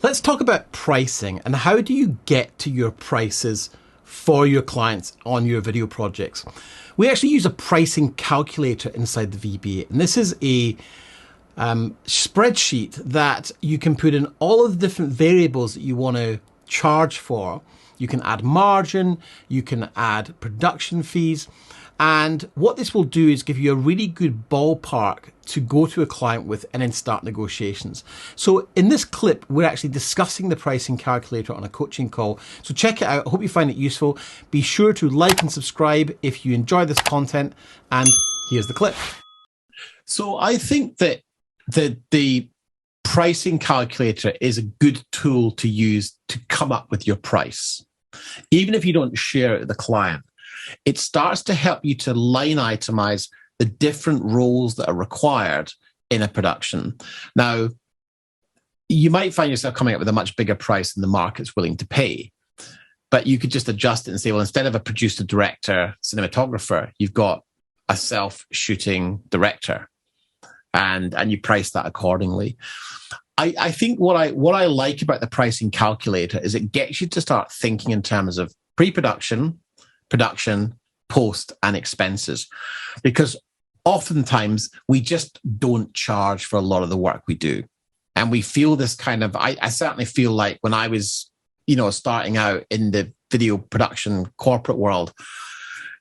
Let's talk about pricing and how do you get to your prices for your clients on your video projects. We actually use a pricing calculator inside the VBA, and this is a spreadsheet that you can put in all of the different variables that you want to charge for. You can add margin, you can add production fees, and what this will do is give you a really good ballpark to go to a client with and then start negotiations. So in this clip, we're actually discussing the pricing calculator on a coaching call. So check it out. I hope you find it useful. Be sure to like and subscribe if you enjoy this content. And here's the clip. So I think that the pricing calculator is a good tool to use to come up with your price. Even if you don't share it with the client, it starts to help you to line itemize the different roles that are required in a production. Now, you might find yourself coming up with a much bigger price than the market's willing to pay, but you could just adjust it and say, well, instead of a producer, director, cinematographer, you've got a self-shooting director, and you price that accordingly. I think what I like about the pricing calculator is it gets you to start thinking in terms of pre-production, production, post, and expenses. Because oftentimes we just don't charge for a lot of the work we do. And we feel this kind of, I certainly feel like when I was, starting out in the video production corporate world,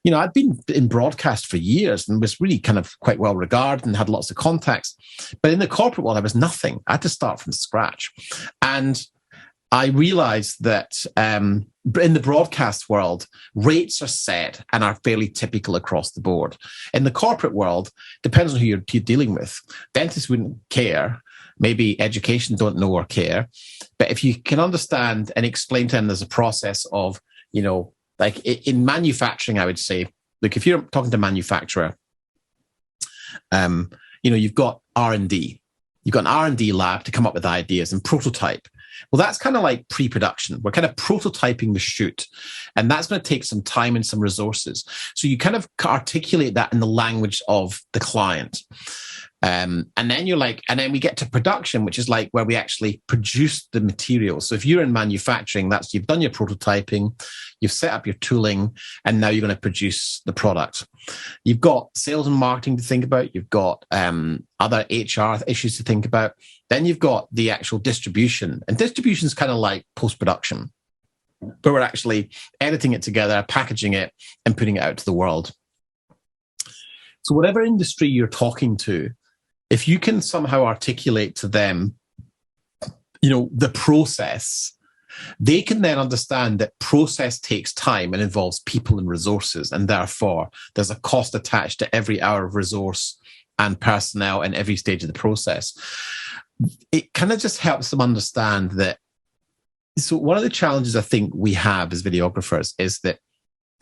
I'd been in broadcast for years and was really kind of quite well regarded and had lots of contacts. But in the corporate world, I was nothing. I had to start from scratch. And I realized that in the broadcast world, rates are set and are fairly typical across the board. In the corporate world, depends on who you're dealing with. Dentists wouldn't care. Maybe education don't know or care. But if you can understand and explain to them there's a process of, like in manufacturing, I would say, look, if you're talking to a manufacturer, you've got R&D. You've got an R&D lab to come up with ideas and prototype. Well, that's kind of like pre-production. We're kind of prototyping the shoot, and that's going to take some time and some resources. So you kind of articulate that in the language of the client. And then we get to production, which is like where we actually produce the material. So if you're in manufacturing, you've done your prototyping, you've set up your tooling, and now you're going to produce the product. You've got sales and marketing to think about. You've got other HR issues to think about. Then you've got the actual distribution, and distribution is kind of like post-production, but we're actually editing it together, packaging it, and putting it out to the world. So whatever industry you're talking to, if you can somehow articulate to them, the process, they can then understand that process takes time and involves people and resources. And therefore, there's a cost attached to every hour of resource and personnel in every stage of the process. It kind of just helps them understand that. So one of the challenges I think we have as videographers is that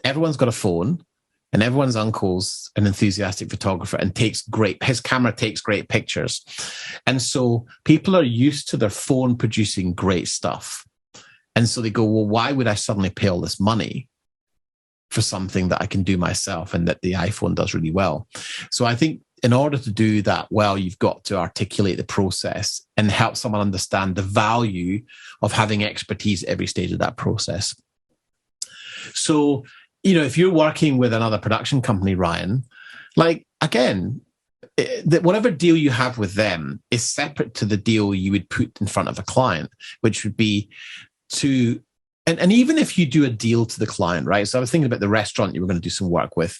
everyone's got a phone, and everyone's uncle's an enthusiastic photographer and his camera takes great pictures. And so people are used to their phone producing great stuff. And so they go, well, why would I suddenly pay all this money for something that I can do myself and that the iPhone does really well? So I think in order to do that well, you've got to articulate the process and help someone understand the value of having expertise at every stage of that process. So, if you're working with another production company, Ryan, whatever deal you have with them is separate to the deal you would put in front of a client, which would be and even if you do a deal to the client, right? So I was thinking about the restaurant you were going to do some work with.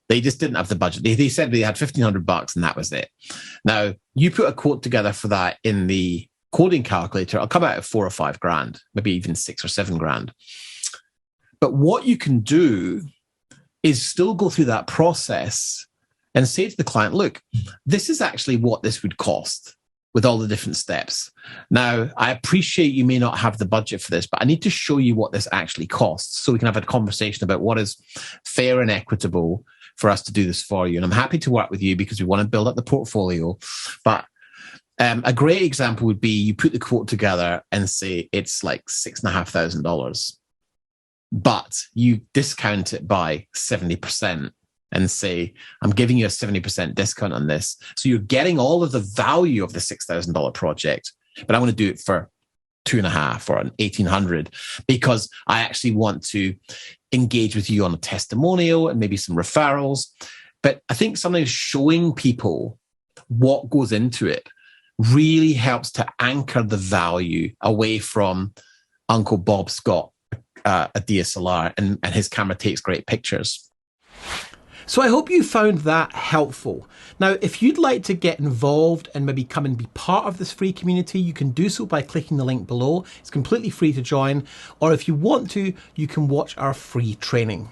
They just didn't have the budget. They said they had $1,500 and that was it. Now, you put a quote together for that in the quoting calculator, it'll come out at $4 or $5 grand, maybe even $6 or $7 grand. But what you can do is still go through that process and say to the client, look, this is actually what this would cost with all the different steps. Now, I appreciate you may not have the budget for this, but I need to show you what this actually costs so we can have a conversation about what is fair and equitable for us to do this for you. And I'm happy to work with you because we want to build up the portfolio. But a great example would be you put the quote together and say it's like $6,500. But you discount it by 70% and say, I'm giving you a 70% discount on this. So you're getting all of the value of the $6,000 project, but I want to do it for 2.5 or an 1800 because I actually want to engage with you on a testimonial and maybe some referrals. But I think sometimes showing people what goes into it really helps to anchor the value away from Uncle Bob's got a DSLR and his camera takes great pictures. So I hope you found that helpful. Now, if you'd like to get involved and maybe come and be part of this free community, you can do so by clicking the link below. It's completely free to join. Or if you want to, you can watch our free training.